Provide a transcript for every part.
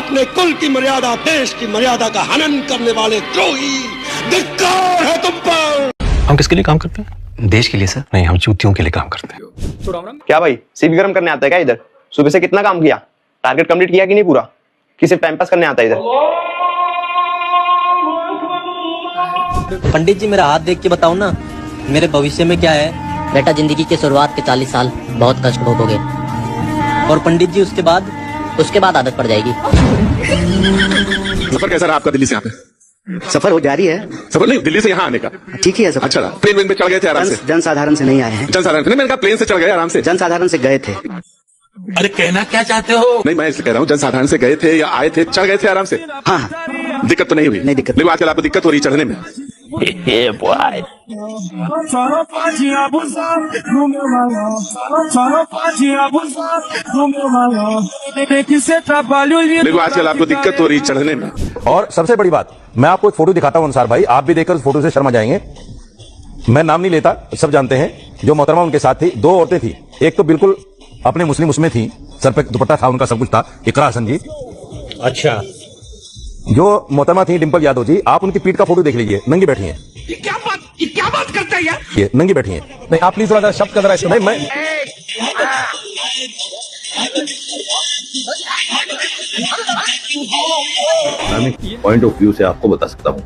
अपने कुल की मर्यादा, देश की मर्यादा का हनन करने वाले द्रोही, धिक्कार है तुम पर। हम किसके लिए काम करते हैं? देश के लिए सर। नहीं, हम चूतियों के लिए काम करते हैं। क्या भाई सीबी गरम करने आता है क्या इधर? सुबह से कितना काम किया? टारगेट कंप्लीट किया कि नहीं पूरा? कि सिर्फ टाइम पास करने आता है इधर? पंडित जी मेरा हाथ देख के बताओ ना, मेरे भविष्य में क्या है? बेटा जिंदगी के शुरुआत के 40 साल बहुत कष्ट भोगोगे। और पंडित जी उसके बाद आदत पड़ जाएगी। सफर कैसा रहा आपका दिल्ली से यहाँ पे? सफर हो जारी है। सफर नहीं, दिल्ली से यहाँ आने का ठीक ही है सफर। अच्छा रहा। प्लेन वेन पे चढ़ गए थे आराम से? जनसाधारण से नहीं आए हैं। जनसाधारण मैंने कहा प्लेन से चढ़ गए आराम से? जनसाधारण से गए थे। अरे कहना क्या चाहते हो? नहीं, मैं इसलिए कह रहा हूँ जनसाधारण से गए थे या आए थे, चढ़ गए थे आराम से? हाँ, दिक्कत तो नहीं हुई? नहीं दिक्कत। लेकिन आजकल आपको दिक्कत हो रही चढ़ने में? लेकिन आजकल आपको दिक्कत हो रही चढ़ने में। और सबसे बड़ी बात, मैं आपको एक फोटो दिखाता हूं अंसार भाई, आप भी देखकर उस फोटो से शर्मा जाएंगे। मैं नाम नहीं लेता, सब जानते हैं। जो मोहतरमा उनके साथ थी, 2 औरतें थी। एक तो बिल्कुल अपने मुस्लिम उसमें थी, सर पे दुपट्टा था, उनका सब कुछ था, इकरा हसन जी। अच्छा, जो मोहतरमा थी डिंपल यादव जी, आप उनकी पीठ का फोटो देख लीजिए, नंगी बैठी हैं। ये क्या बात करता है यार? ये नंगी बैठी हैं। नहीं, आप प्लीज थोड़ा सा शब्द कर रहा है। नहीं, मैं पॉइंट ऑफ व्यू से आपको बता सकता हूं,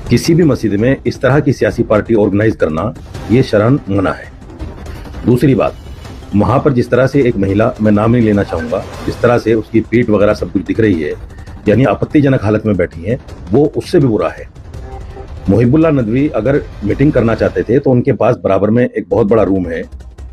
किसी भी मस्जिद में इस तरह की सियासी पार्टी ऑर्गेनाइज करना ये शरअन मना है। दूसरी बात, वहां पर जिस तरह से एक महिला, मैं नाम नहीं लेना चाहूंगा, जिस तरह से उसकी पीठ वगैरह सब कुछ दिख रही है, यानी आपत्तिजनक हालत में बैठी है, वो उससे भी बुरा है। मुहिबुल्लाह नदवी अगर मीटिंग करना चाहते थे तो उनके पास बराबर में एक बहुत बड़ा रूम है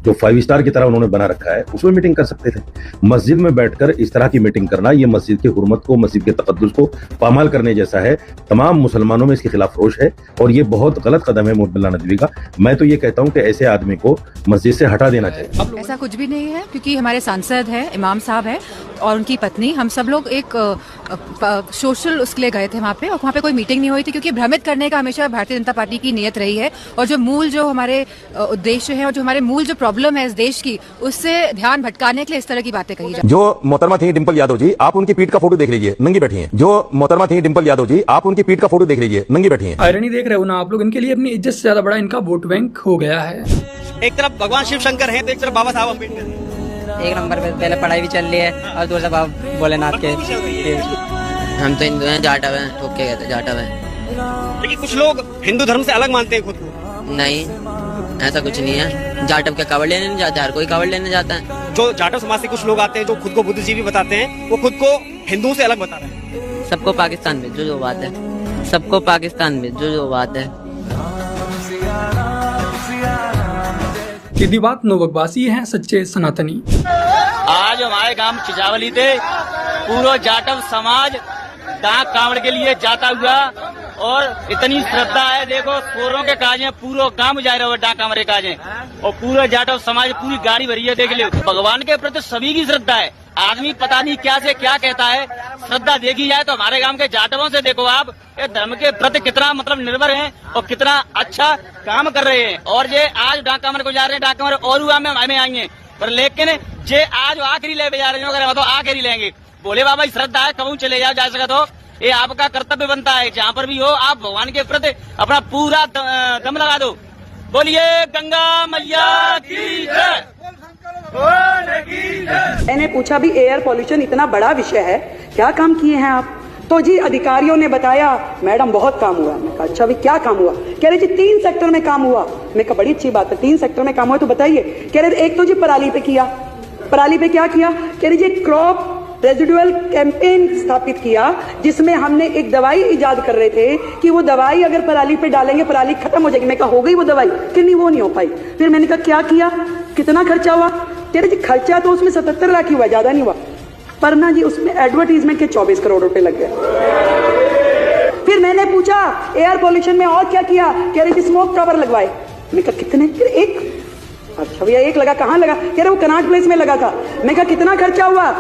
जो 5 स्टार की तरह उन्होंने बना रखा है, उसमें मीटिंग कर सकते थे। मस्जिद में बैठकर इस तरह की मीटिंग करना, ये मस्जिद की हुर्मत को, मस्जिद के तकद्दुस को पामाल करने जैसा है। तमाम मुसलमानों में इसके खिलाफ रोष है और ये बहुत गलत कदम है मुहिबुल्लाह नदवी का। मैं तो ये कहता हूँ कि ऐसे आदमी को मस्जिद से हटा देना चाहिए। ऐसा कुछ भी नहीं है, क्योंकि हमारे सांसद है, इमाम साहब है और उनकी पत्नी, हम सब लोग एक सोशल उसके लिए गए थे वहाँ पे, और वहाँ पे कोई मीटिंग नहीं हुई थी, क्योंकि भ्रमित करने का हमेशा भारतीय जनता पार्टी की नीयत रही है। और जो मूल जो हमारे उद्देश्य है और जो हमारे मूल जो प्रॉब्लम है इस देश की, उससे ध्यान भटकाने के लिए इस तरह की बातें कही जाती। जो मोहतरमा थी डिंपल यादव जी, आप उनकी पीठ का फोटो देख लीजिए, नंगी बैठी हैं। जो मोहतरमा थी डिंपल यादव जी, आप उनकी पीठ का फोटो देख लीजिए, नंगी बैठी हैं। आयरनी देख रहे हो ना आप लोग, इनके लिए अपनी इज्जत से ज्यादा बड़ा इनका वोट बैंक हो गया है। एक तरफ भगवान शिव शंकर है तो एक तरफ बाबा साहब अम्बेडकर। एक नंबर पे पहले पढ़ाई भी चल रही है और दूसरा बाबा भोलेनाथ के। हम तो हिंदू हैं, जाटव हैं, ठोक के कहते जाटव हैं। लेकिन कुछ लोग हिंदू धर्म से अलग मानते हैं खुद को। नहीं, ऐसा कुछ नहीं है। जाटव क्या कावड़ लेने नहीं जाता, हर कोई कावड़ लेने जाता है। जो जाटव समाज से कुछ लोग आते हैं जो खुद को बुद्धिजीवी बताते हैं, वो खुद को हिंदुओं से अलग बता रहे हैं। सबको पाकिस्तान में जो बात है, सबको पाकिस्तान में जो बात है। सीधी बात, नो बकवासी हैं सच्चे सनातनी। आज हमारे गांव चिजावली थे, पूरा जाटव समाज डाक कांवड़ के लिए जाता हुआ, और इतनी श्रद्धा है, देखो सोरों के काज है, पूरा काम जा रहे हो डाक कांवड़ काज है, और पूरा जाटव समाज पूरी गाड़ी भरी है, देख लो। भगवान के प्रति सभी की श्रद्धा है। आदमी पता नहीं क्या से क्या कहता है, श्रद्धा देखी जाए तो हमारे गांव के जाटवों से देखो आप, ये धर्म के प्रति कितना मतलब निर्भर हैं और कितना अच्छा काम कर रहे हैं। और ये आज डाक कांवड़ को जा रहे हैं, डाक कांवड़ और हुआ में हमें आएंगे, पर लेकिन जे आज आखिरी ले जा रहे हैं, तो आखिरी लेंगे। बोले बाबा श्रद्धा है, कहूँ चले जाओ, जा सका तो ये आपका कर्तव्य बनता है, जहाँ पर भी हो आप भगवान के प्रति अपना पूरा दम लगा दो। बोलिए गंगा मैया की जय। मैंने पूछा भी एयर पॉल्यूशन इतना बड़ा विषय है, क्या काम किए हैं आप? तो जी अधिकारियों ने बताया मैडम बहुत काम हुआ। मैं कहा अच्छा भी क्या काम हुआ? कह रहे जी 3 सेक्टर में काम हुआ। मैं कहा बड़ी अच्छी बात है, 3 सेक्टर में काम हुआ तो बताइए। कह रहे एक तो जी पराली पे किया। पराली पे क्या किया? कह रहे जी क्रॉप रेजिडुअल कैंपेन स्थापित किया, जिसमें हमने एक दवाई इजाद कर रहे थे कि वो दवाई अगर पराली पे डालेंगे पराली खत्म हो जाएगी। मैं कहा हो गई वो दवाई? कि नहीं वो नहीं हो पाई। फिर मैंने कहा क्या किया, कितना खर्चा हुआ? कह रहे जी खर्चा तो उसमें 77 लाख ही हुआ, ज्यादा नहीं हुआ, पर ना जी उसमें एडवर्टीजमेंट के 24 करोड़ रुपए लग गए। फिर मैंने पूछा एयर पॉल्यूशन में और क्या किया? कह रहे जी स्मोक टावर लगवाए। मैं कहा कितने? फिर एक। अच्छा भैया एक लगा, कहाँ लगा? कह रहे वो कनाट प्लेस में लगा था। मैं कहा कितना खर्चा हुआ?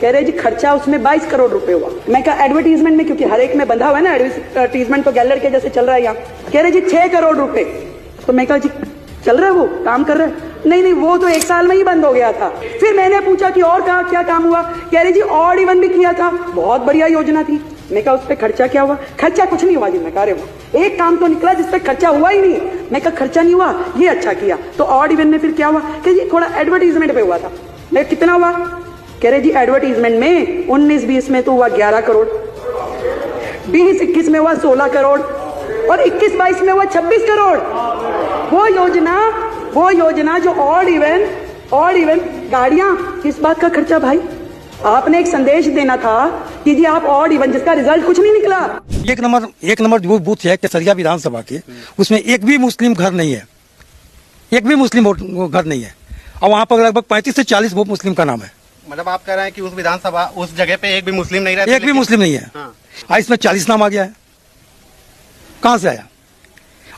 कह रहे जी खर्चा उसमें 22 करोड़ रुपए हुआ। मैं कहा एडवर्टीजमेंट में, क्योंकि हर एक में बंधा हुआ है ना एडवर्टीजमेंट, तो गैलर के जैसे चल रहा है यहाँ। कह रहे जी 6 करोड़ रुपए। तो मैं कहा जी चल रहा है, वो काम कर रहा है? नहीं वो तो 1 साल में ही बंद हो गया था। फिर मैंने पूछा कि और कहा क्या काम हुआ, कह रहे जी ऑड इवन भी किया था, बहुत बढ़िया योजना थी। मैं कहा उस पर खर्चा क्या हुआ? खर्चा कुछ नहीं हुआ जी। मैं कह रहे हुआ एक काम तो निकला जिस पे खर्चा हुआ ही नहीं। मैं कहा खर्चा नहीं हुआ, ये अच्छा किया। तो ऑड इवन में फिर क्या हुआ? कह जी थोड़ा एडवर्टीजमेंट पे हुआ था। मैं कितना हुआ? कह रहे जी एडवर्टीजमेंट में 19-20 में तो हुआ 11 करोड़, 20-21 में हुआ 16 करोड़ और 21-22 में हुआ 26 करोड़। वो योजना जो ऑड इवन गाड़ियां, किस बात का खर्चा भाई? आपने एक संदेश देना था कि जी आप ऑड इवन, जिसका रिजल्ट कुछ नहीं निकला। एक नंबर जो बूथ है केसरिया विधानसभा के, उसमें एक भी मुस्लिम घर नहीं है, एक भी मुस्लिम घर नहीं है। और वहाँ पर लगभग 35 से 40 मुस्लिम का नाम है। मतलब आप कह रहे हैं कि उस विधानसभा उस जगह पे एक भी मुस्लिम नहीं रहता? एक भी मुस्लिम नहीं है। हाँ। इसमें 40 नाम आ गया है, कहाँ से आया?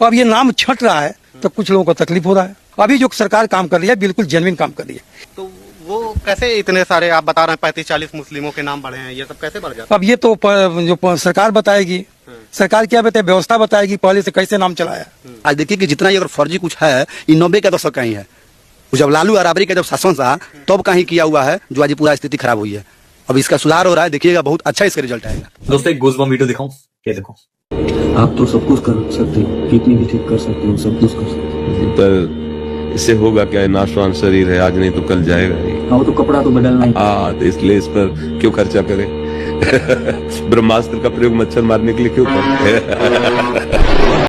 अब ये नाम छट रहा है तो कुछ लोगों को तकलीफ हो रहा है। अभी जो सरकार काम कर रही है बिल्कुल जेन्युइन काम कर रही है। तो वो कैसे इतने सारे आप बता रहे हैं 35-40 मुस्लिमों के नाम बढ़े हैं, ये सब कैसे बढ़ जाता? अब ये तो जो सरकार बताएगी, सरकार क्या बताए, व्यवस्था बताएगी पहले से कैसे नाम चलाया। आज देखिए कि जितना अगर फर्जी कुछ है ये 90 के दशक का ही है। जब लालू अराबरी का जब शासन था तब कहीं किया हुआ है, जो आज पूरा स्थिति खराब हुई है। अब इसका सुधार हो रहा है, देखिएगा बहुत अच्छा इसका रिजल्ट आएगा। दोस्तों एक गूज़बम्प वीडियो दिखाऊं, ये देखो। आप तो सब कुछ कर सकते हो, कितनी भी ठीक कर सकते हो, सब कुछ कर सकते हो, पर इससे होगा क्या? नाशवान शरीर है, आज नहीं तो कल जाएगा ही। हाँ तो कपड़ा तो बदलना ही। हाँ तो इसलिए इस पर क्यों खर्चा करें? ब्रह्मास्त्र का प्रयोग मच्छर मारने के लिए क्यों करें?